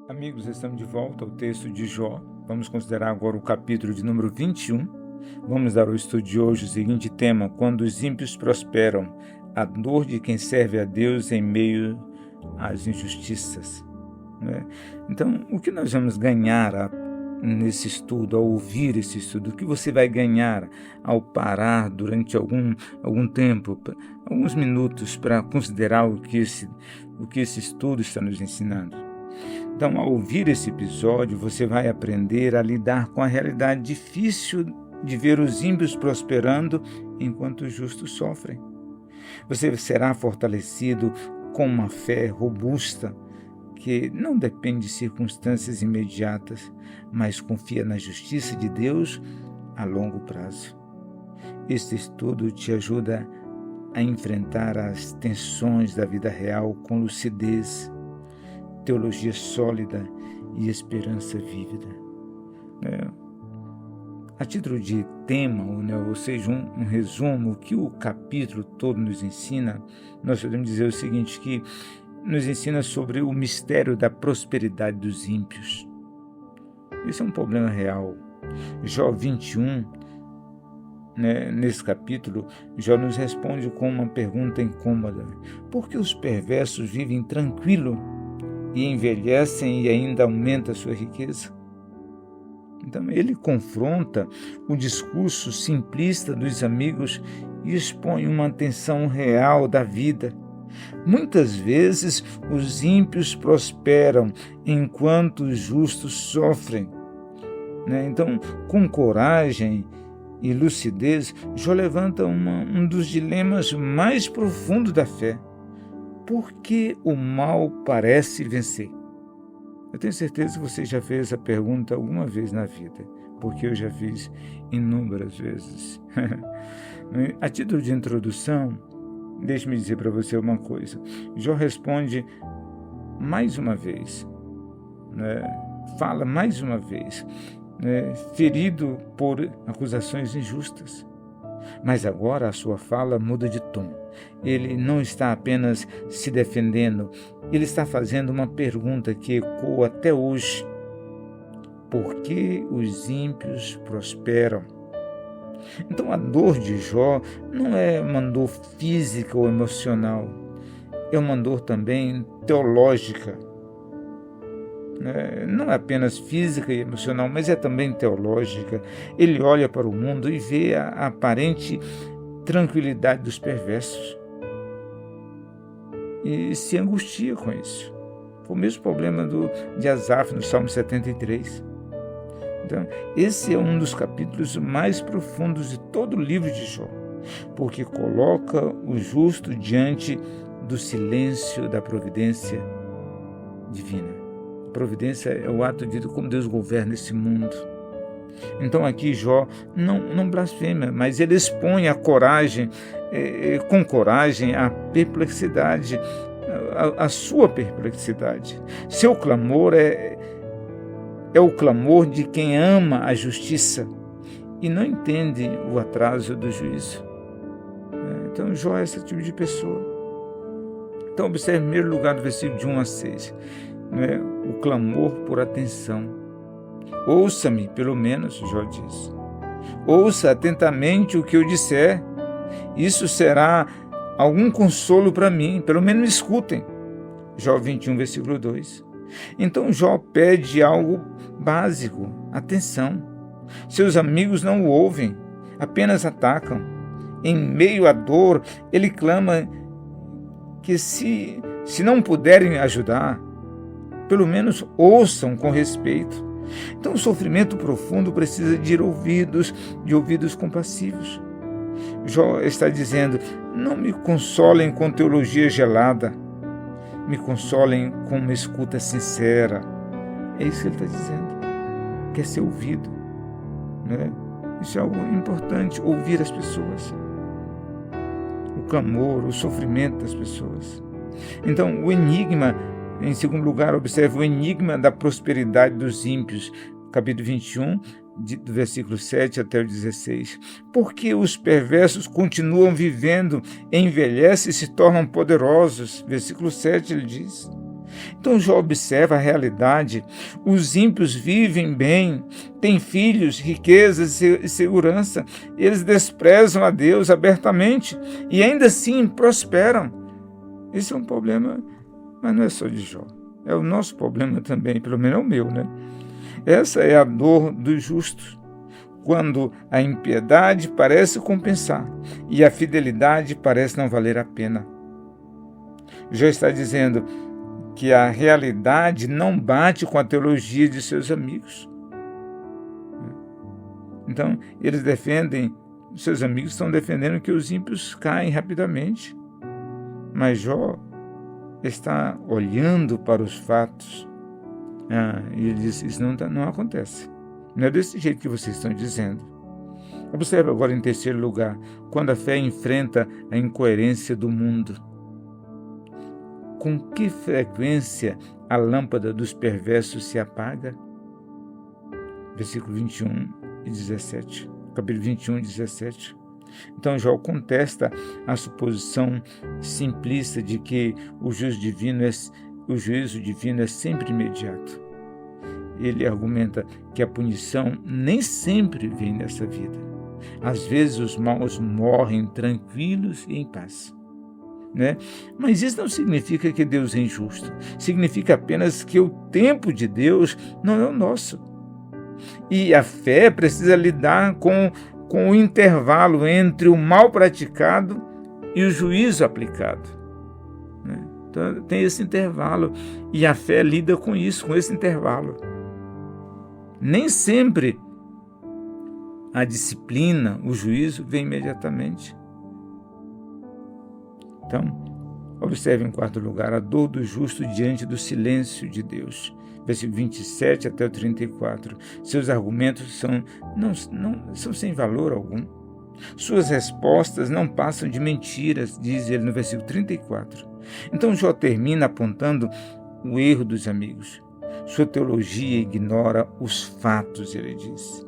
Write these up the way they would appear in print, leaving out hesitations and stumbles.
Amigos, estamos de volta ao texto de Jó. Vamos considerar agora o capítulo de número 21. Vamos dar ao estudo de hoje o seguinte tema: quando os ímpios prosperam, a dor de quem serve a Deus em meio às injustiças. Então, o que nós vamos ganhar nesse estudo, ao ouvir esse estudo? O que você vai ganhar ao parar durante algum tempo, alguns minutos, para considerar o que esse estudo está nos ensinando? Então, ao ouvir esse episódio, você vai aprender a lidar com a realidade difícil de ver os ímpios prosperando enquanto os justos sofrem. Você será fortalecido com uma fé robusta que não depende de circunstâncias imediatas, mas confia na justiça de Deus a longo prazo. Este estudo te ajuda a enfrentar as tensões da vida real com lucidez, teologia sólida e esperança vívida. A título de tema, ou seja, um resumo, o que o capítulo todo nos ensina, nós podemos dizer o seguinte, que nos ensina sobre o mistério da prosperidade dos ímpios. Esse é um problema real. Jó 21, nesse capítulo, Jó nos responde com uma pergunta incômoda: por que os perversos vivem tranquilo e envelhecem e ainda aumenta a sua riqueza? Então ele confronta o discurso simplista dos amigos e expõe uma tensão real da vida. Muitas vezes os ímpios prosperam enquanto os justos sofrem. Então, com coragem e lucidez, Jó levanta um dos dilemas mais profundos da fé: por que o mal parece vencer? Eu tenho certeza que você já fez essa pergunta alguma vez na vida, porque eu já fiz inúmeras vezes. A título de introdução, deixe-me dizer para você uma coisa. Jó responde mais uma vez, fala mais uma vez, ferido por acusações injustas. Mas agora a sua fala muda de tom. Ele não está apenas se defendendo, ele está fazendo uma pergunta que ecoa até hoje: por que os ímpios prosperam? Então a dor de Jó não é uma dor física ou emocional, é uma dor também teológica. Não é apenas física e emocional, mas é também teológica. Ele olha para o mundo e vê a aparente tranquilidade dos perversos e se angustia com isso. Foi o mesmo problema de Asaf no Salmo 73. Então, esse é um dos capítulos mais profundos de todo o livro de Jó, porque coloca o justo diante do silêncio da providência divina. Providência é o ato de como Deus governa esse mundo. Então aqui Jó não blasfema, mas ele expõe com coragem a perplexidade, a sua perplexidade. Seu clamor é o clamor de quem ama a justiça e não entende o atraso do juízo. Então Jó é esse tipo de pessoa. Então observe em primeiro lugar do versículo de 1 a 6. O clamor por atenção. Ouça-me, pelo menos, Jó diz. Ouça atentamente o que eu disser. Isso será algum consolo para mim. Pelo menos me escutem. Jó 21, versículo 2. Então Jó pede algo básico: atenção. Seus amigos não o ouvem, apenas atacam. Em meio à dor, ele clama que se não puderem ajudar, pelo menos ouçam com respeito. Então o sofrimento profundo precisa de ouvidos compassivos. Jó está dizendo: não me consolem com teologia gelada, me consolem com uma escuta sincera. É isso que ele está dizendo. Quer ser ouvido. Isso é algo importante, ouvir as pessoas. O clamor, o sofrimento das pessoas. Então o enigma, em segundo lugar, observe o enigma da prosperidade dos ímpios, capítulo 21, do versículo 7 até o 16. Porque os perversos continuam vivendo, envelhecem e se tornam poderosos. Versículo 7 ele diz: Então Jó observa a realidade. Os ímpios vivem bem, têm filhos, riquezas e segurança. Eles desprezam a Deus abertamente e ainda assim prosperam. Esse é um problema, mas não é só de Jó. É o nosso problema também, pelo menos é o meu, né? Essa é a dor dos justos, quando a impiedade parece compensar e a fidelidade parece não valer a pena. Jó está dizendo que a realidade não bate com a teologia de seus amigos. Então, eles defendem, seus amigos estão defendendo que os ímpios caem rapidamente. Mas Jó está olhando para os fatos e ele diz, isso não acontece. Não é desse jeito que vocês estão dizendo. Observe agora em terceiro lugar, quando a fé enfrenta a incoerência do mundo. Com que frequência a lâmpada dos perversos se apaga? Versículo 21 e 17. Capítulo 21 e 17. Então Jó contesta a suposição simplista de que o juízo divino é sempre imediato. Ele argumenta que a punição nem sempre vem nessa vida. Às vezes os maus morrem tranquilos e em paz. Né? Mas isso não significa que Deus é injusto. Significa apenas que o tempo de Deus não é o nosso. E a fé precisa lidar com o intervalo entre o mal praticado e o juízo aplicado. Né? Então tem esse intervalo e a fé lida com isso, com esse intervalo. Nem sempre a disciplina, o juízo vem imediatamente. Então, observe em quarto lugar a dor do justo diante do silêncio de Deus. Versículo 27 até o 34. Seus argumentos são sem valor algum. Suas respostas não passam de mentiras, diz ele no versículo 34. Então Jó termina apontando o erro dos amigos. Sua teologia ignora os fatos, ele diz.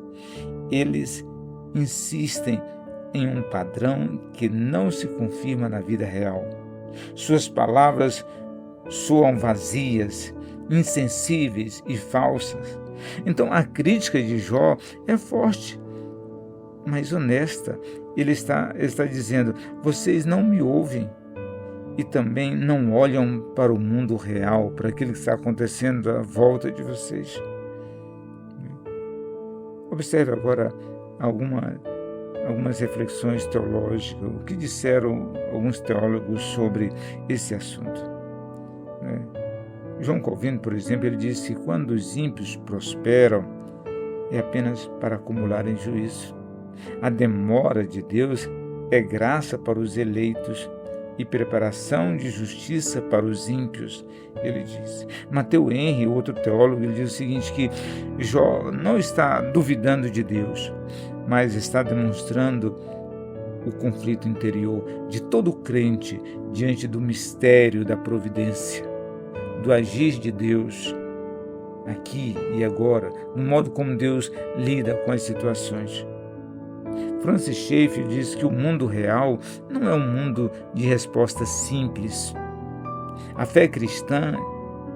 Eles insistem em um padrão que não se confirma na vida real. Suas palavras soam vazias, insensíveis e falsas. Então a crítica de Jó é forte, mas honesta. Ele está dizendo, vocês não me ouvem e também não olham para o mundo real, para aquilo que está acontecendo à volta de vocês. Observe agora algumas reflexões teológicas, o que disseram alguns teólogos sobre esse assunto. João Calvino, por exemplo, ele disse que quando os ímpios prosperam, é apenas para acumularem juízo. A demora de Deus é graça para os eleitos e preparação de justiça para os ímpios, ele diz. Matthew Henry, outro teólogo, ele diz o seguinte, que Jó não está duvidando de Deus, mas está demonstrando o conflito interior de todo crente diante do mistério da providência, do agir de Deus aqui e agora, no modo como Deus lida com as situações. Francis Schaeffer diz que o mundo real não é um mundo de respostas simples. A fé cristã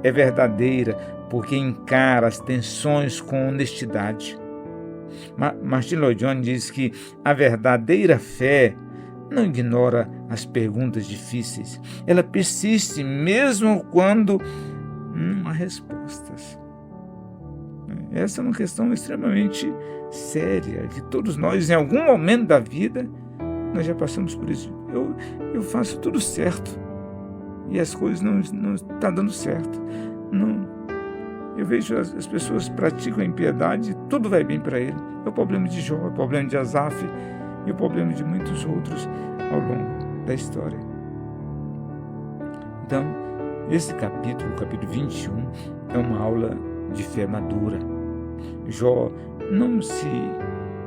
é verdadeira porque encara as tensões com honestidade. Martin Lloyd-Jones diz que a verdadeira fé não ignora as perguntas difíceis. Ela persiste mesmo quando não há respostas. Essa é uma questão extremamente séria, que todos nós, em algum momento da vida, nós já passamos por isso. Eu faço tudo certo e as coisas não estão dando certo. Eu vejo as pessoas praticam a impiedade e tudo vai bem para ele. É o problema de Jó, é o problema de Asaf e o problema de muitos outros ao longo da história. Então, esse capítulo, o capítulo 21, é uma aula de fé madura. Jó não se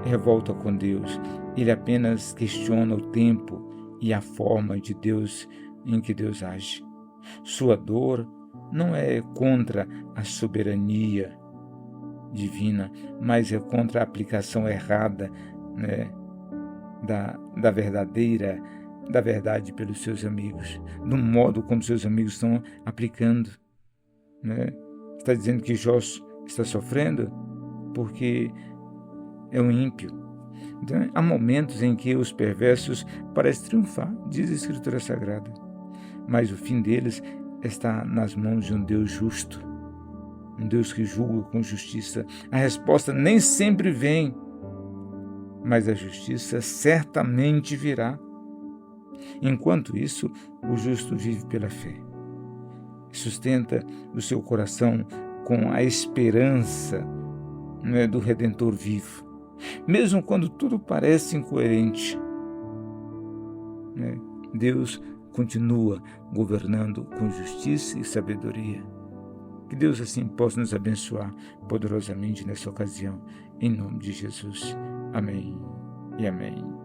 revolta com Deus, ele apenas questiona o tempo e a forma de Deus em que Deus age. Sua dor não é contra a soberania divina, mas é contra a aplicação errada, da verdade pelos seus amigos, do modo como seus amigos estão aplicando. né? Está dizendo que Jó está sofrendo porque é um ímpio. Então, há momentos em que os perversos parecem triunfar, diz a Escritura Sagrada, mas o fim deles está nas mãos de um Deus justo, um Deus que julga com justiça. A resposta nem sempre vem, mas a justiça certamente virá. Enquanto isso, o justo vive pela fé. Sustenta o seu coração com a esperança, né, do Redentor vivo. Mesmo quando tudo parece incoerente, né, Deus continua governando com justiça e sabedoria. Que Deus assim possa nos abençoar poderosamente nessa ocasião, em nome de Jesus. Amém e amém.